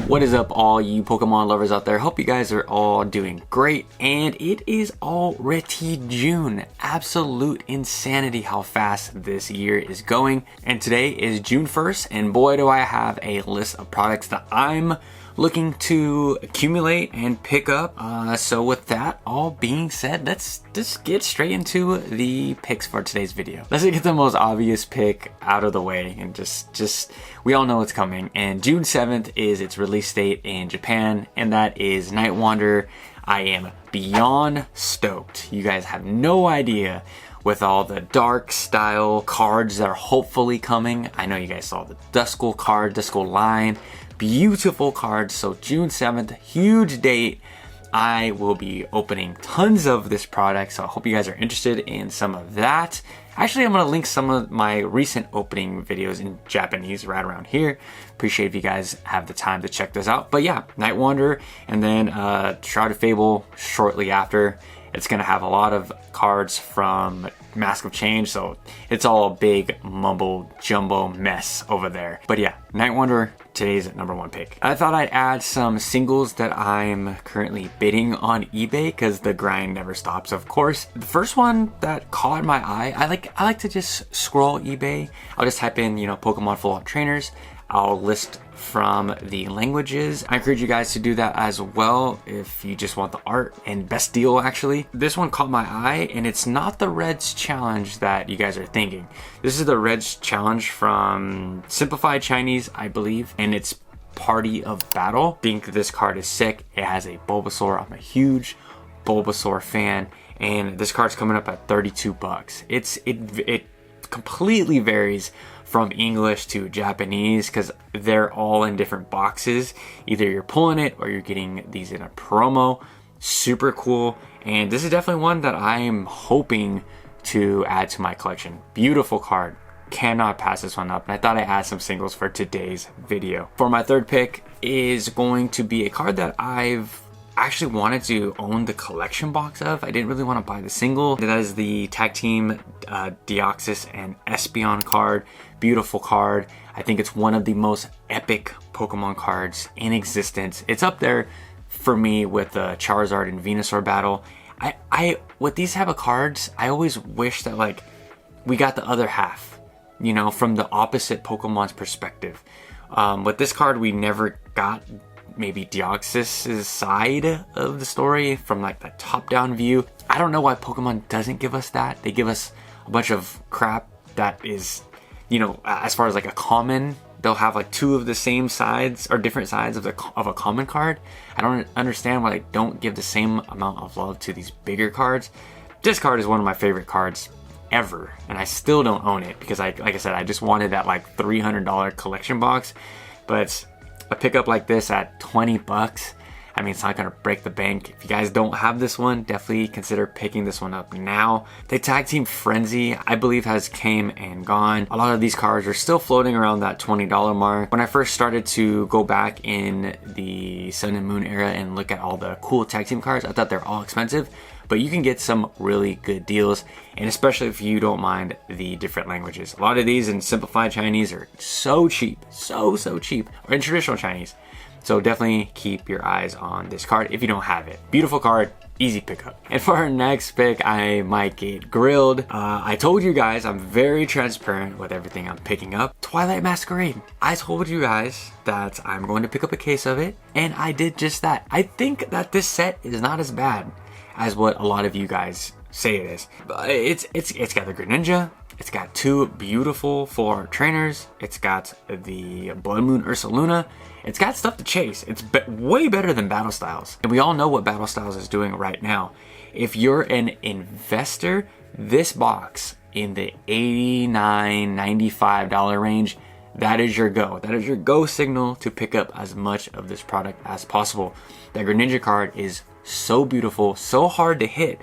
What is up, all you Pokemon lovers out there? Hope you guys are all doing great. And it is already June. Absolute insanity how fast this year is going. And today is June 1st, and boy do I have a list of products that I'm looking to accumulate and pick up. So with that all being said, let's just get straight into the picks for today's video. Let's get the most obvious pick out of the way, and just we all know it's coming. And June 7th is its release date in Japan, and that is Night Wanderer. I am beyond stoked. You guys have no idea with all the dark style cards that are hopefully coming. I know you guys saw the Duskull card, Duskull line. Beautiful cards. So June 7th, huge date. I will be opening tons of this product, so I hope you guys are interested in some of that. Actually, I'm going to link some of my recent opening videos in Japanese right around here. Appreciate if you guys have the time to check this out. But yeah, Night Wanderer, and then Shrouded Fable shortly after. It's going to have a lot of cards from Mask of Change, so it's all a big mumble jumbo mess over there. But yeah, Night Wanderer, today's #1 pick. I thought I'd add some singles that I'm currently bidding on eBay because the grind never stops, of course. The first one that caught my eye, I like to just scroll eBay. I'll just type in, Pokemon Full Art Trainers. I'll list from the languages. I encourage you guys to do that as well if you just want the art and best deal. Actually, this one caught my eye, and it's not the Reds challenge that you guys are thinking. This is the Reds challenge from Simplified Chinese, I believe, and it's Party of Battle. I think this card is sick. It has a Bulbasaur. I'm a huge Bulbasaur fan, and this card's coming up at 32 bucks. It completely varies from English to Japanese because they're all in different boxes. Either you're pulling it or you're getting these in a promo. Super cool. And this is definitely one that I'm hoping to add to my collection. Beautiful card. Cannot pass this one up. And I thought I'd add some singles for today's video. For my third pick is going to be a card that I've actually wanted to own the collection box of. I didn't really want to buy the single. That is the Tag Team Deoxys and Espeon card. Beautiful card. I think it's one of the most epic Pokemon cards in existence. It's up there for me with the Charizard and Venusaur battle. I with these type of cards, I always wish that we got the other half, from the opposite Pokemon's perspective. With this card, we never got maybe Deoxys' side of the story from the top-down view. I don't know why Pokemon doesn't give us that. They give us a bunch of crap that is, as far as a common, they'll have two of the same sides or different sides of a common card. I don't understand why they don't give the same amount of love to these bigger cards. This card is one of my favorite cards ever, and I still don't own it because like I said, I just wanted that $300 collection box. But a pickup like this at 20 bucks, I mean, it's not gonna break the bank. If you guys don't have this one, definitely consider picking this one up now. The Tag Team Frenzy, I believe, has came and gone. A lot of these cards are still floating around that $20 mark. When I first started to go back in the Sun and Moon era and look at all the cool Tag Team cards, I thought they're all expensive, but you can get some really good deals, and especially if you don't mind the different languages. A lot of these in Simplified Chinese are so cheap, so cheap, or in traditional Chinese. So definitely keep your eyes on this card if you don't have it. Beautiful card, easy pickup. And for our next pick, I might get grilled. I told you guys I'm very transparent with everything I'm picking up. Twilight Masquerade. I told you guys that I'm going to pick up a case of it, and I did just that. I think that this set is not as bad as what a lot of you guys say it is. But it's got the Greninja. It's got two beautiful Full Art Trainers. It's got the Blood Moon Ursaluna. It's got stuff to chase. It's way better than Battle Styles. And we all know what Battle Styles is doing right now. If you're an investor, this box in the $89, $95 range, that is your go. That is your go signal to pick up as much of this product as possible. That Greninja card is so beautiful, so hard to hit.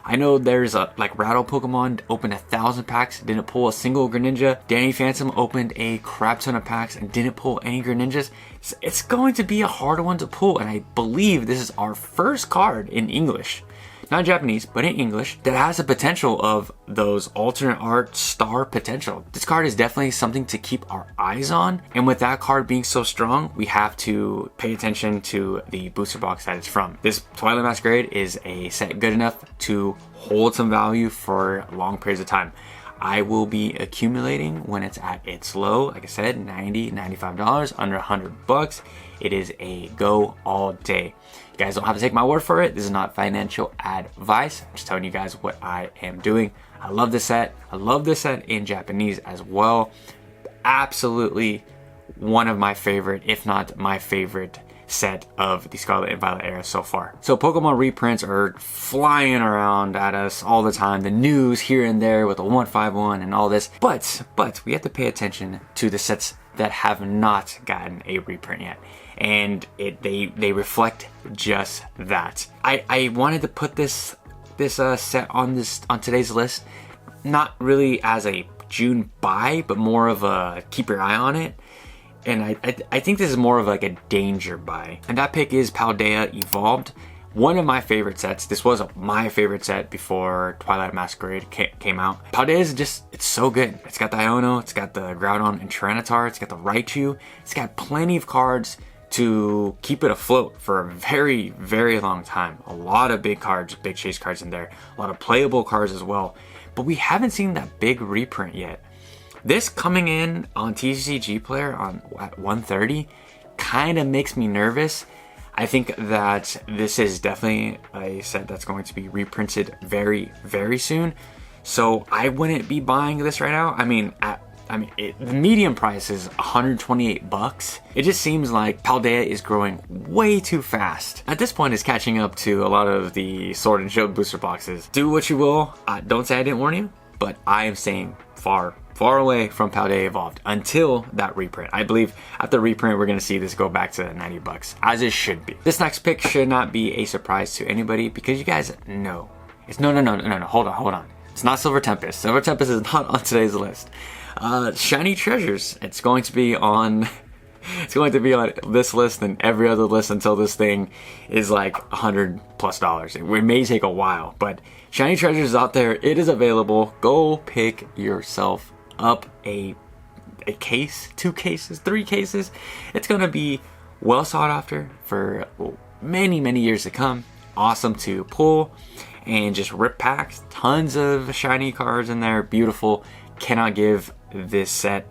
I know there's Rattle Pokemon opened 1,000 packs, didn't pull a single Greninja. Danny Phantom opened a crap ton of packs and didn't pull any Greninjas. It's going to be a hard one to pull, and I believe this is our first card in English. not in Japanese, but in English, that has the potential of those alternate art star potential. This card is definitely something to keep our eyes on. And with that card being so strong, we have to pay attention to the booster box that it's from. This Twilight Masquerade is a set good enough to hold some value for long periods of time. I will be accumulating when it's at its low. Like I said, $90, $95, under $100. It is a go all day. You guys don't have to take my word for it. This is not financial advice. I'm just telling you guys what I am doing. I love this set. I love this set in Japanese as well. Absolutely one of my favorite, if not my favorite set of the Scarlet and Violet era so far. So Pokemon reprints are flying around at us all the time. The news here and there with the 151 and all this. But we have to pay attention to the sets that have not gotten a reprint yet. And they reflect just that. I wanted to put this set on today's list, not really as a June buy, but more of a keep your eye on it. And I think this is more of like a danger buy. And that pick is Paldea Evolved. One of my favorite sets. This was my favorite set before Twilight Masquerade came out. Paldea is just, it's so good. It's got the Iono, it's got the Groudon and Tyranitar, it's got the Raichu. It's got plenty of cards to keep it afloat for a very, very long time. A lot of big cards, big chase cards in there. A lot of playable cards as well. But we haven't seen that big reprint yet. This coming in on TCG Player at 130 kind of makes me nervous. I think that this is definitely a set that's going to be reprinted very, very soon. So I wouldn't be buying this right now. The medium price is $128. It just seems like Paldea is growing way too fast. At this point, it's catching up to a lot of the Sword and Shield booster boxes. Do what you will. Don't say I didn't warn you, but I am staying far away from Paldea Evolved until that reprint. I believe after reprint, we're going to see this go back to $90, as it should be. This next pick should not be a surprise to anybody because you guys know. It's no, hold on. It's not Silver Tempest. Silver Tempest is not on today's list. Shiny Treasures. It's going to be on this list and every other list until this thing is like $100+. It may take a while, but Shiny Treasures is out there. It is available. Go pick yourself up a case, 2 cases, 3 cases. It's going to be well sought after for many, many years to come. Awesome to pull and just rip packs. Tons of shiny cards in there. Beautiful. Cannot give this set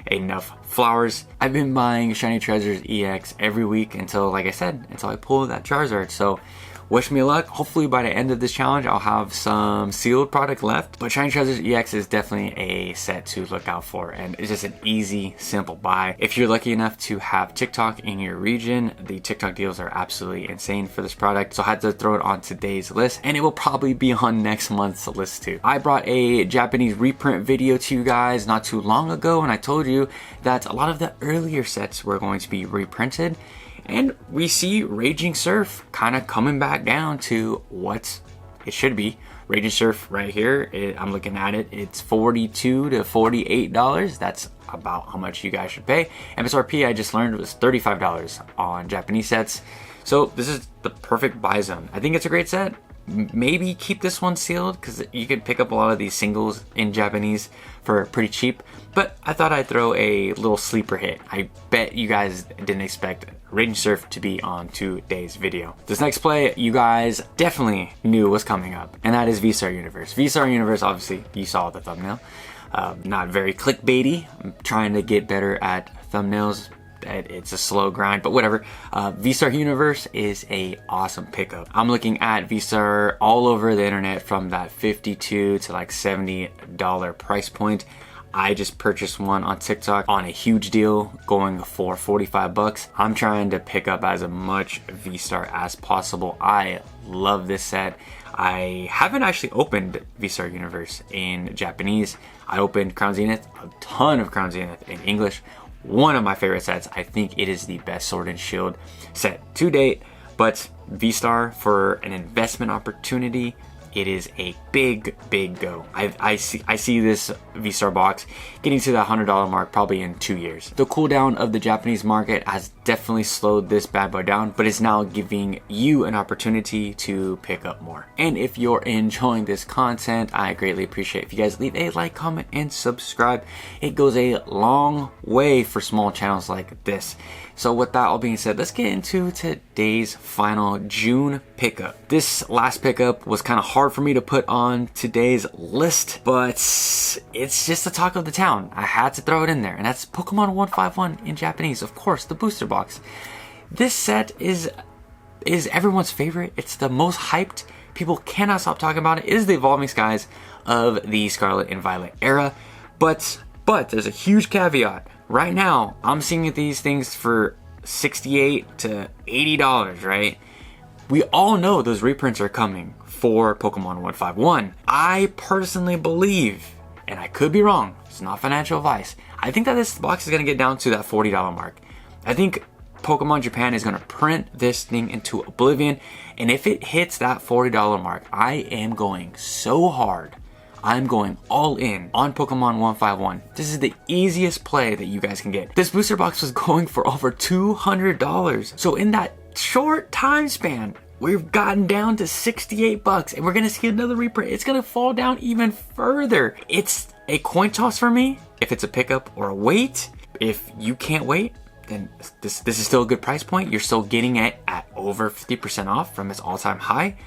enough flowers. I've been buying Shiny Treasures EX every week until, like I said, until I pull that Charizard. So wish me luck. Hopefully by the end of this challenge, I'll have some sealed product left. But Shiny Treasures EX is definitely a set to look out for. And it's just an easy, simple buy. If you're lucky enough to have TikTok in your region, the TikTok deals are absolutely insane for this product. So I had to throw it on today's list. And it will probably be on next month's list too. I brought a Japanese reprint video to you guys not too long ago. And I told you that a lot of the earlier sets were going to be reprinted. And we see Raging Surf kind of coming back down to what it should be. Raging Surf right here, I'm looking at it, it's $42 to $48. That's about how much you guys should pay. MSRP, I just learned, was $35 on Japanese sets. So this is the perfect buy zone. I think it's a great set. Maybe keep this one sealed because you can pick up a lot of these singles in Japanese for pretty cheap. But I thought I'd throw a little sleeper hit. I bet you guys didn't expect Raging Surf to be on today's video. This next play you guys definitely knew was coming up, and that is Vstar Universe. Vstar Universe, obviously, you saw the thumbnail. Not very clickbaity. I'm trying to get better at thumbnails. It's a slow grind, but whatever. Vstar Universe is a awesome pickup. I'm looking at Vstar all over the internet from that $52 to like $70 price point. I just purchased one on TikTok on a huge deal going for $45. I'm trying to pick up as much Vstar as possible. I love this set. I haven't actually opened Vstar Universe in Japanese. I opened Crown Zenith, a ton of Crown Zenith in English. One of my favorite sets. I think it is the best Sword and Shield set to date, but Vstar for an investment opportunity, it is a big go. I see this Vstar box getting to the $100 mark probably in 2 years. The cooldown of the Japanese market has definitely slowed this bad boy down, but it's now giving you an opportunity to pick up more. And if you're enjoying this content, I greatly appreciate if you guys leave a like, comment, and subscribe. It goes a long way for small channels like this. So with that all being said, let's get into today's final June pickup. This last pickup was kind of hard for me to put on today's list, but it's just the talk of the town. I had to throw it in there, and that's Pokemon 151 in Japanese, of course, the booster box. This set is everyone's favorite. It's the most hyped. People cannot stop talking about it. It is the Evolving Skies of the Scarlet and Violet era, but there's a huge caveat. Right now, I'm seeing these things for $68 to $80, right? We all know those reprints are coming for Pokemon 151. I personally believe, and I could be wrong, it's not financial advice, I think that this box is going to get down to that $40 mark. I think Pokemon Japan is going to print this thing into oblivion, and if it hits that $40 mark, I am going so hard. I'm going all in on Pokemon 151. This is the easiest play that you guys can get. This booster box was going for over $200. So in that short time span, we've gotten down to 68 bucks, and we're gonna see another reprint. It's gonna fall down even further. It's a coin toss for me if it's a pickup or a wait. If you can't wait, then this is still a good price point. You're still getting it at over 50% off from its all-time high.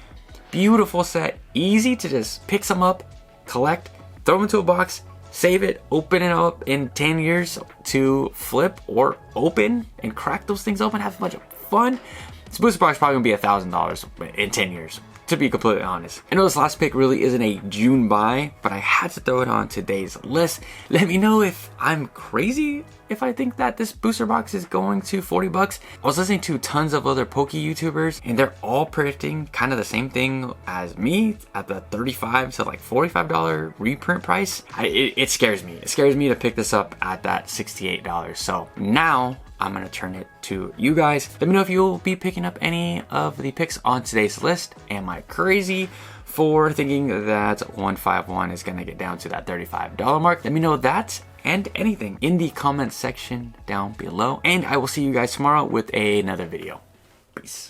Beautiful set, easy to just pick some up, collect, throw them into a box, save it, open it up in 10 years to flip or open and crack those things open, have a bunch of fun. This booster box is probably gonna be $1,000 in 10 years, to be completely honest. I know this last pick really isn't a June buy, but I had to throw it on today's list. Let me know if I'm crazy if I think that this booster box is going to 40 bucks. I was listening to tons of other Poke YouTubers, and they're all predicting kind of the same thing as me at the $35 to like $45 reprint price. It scares me. It scares me to pick this up at that $68. So now I'm gonna turn it to you guys. Let me know if you'll be picking up any of the picks on today's list. Am I crazy for thinking that 151 is gonna get down to that $35 mark? Let me know that and anything in the comment section down below. And I will see you guys tomorrow with another video. Peace.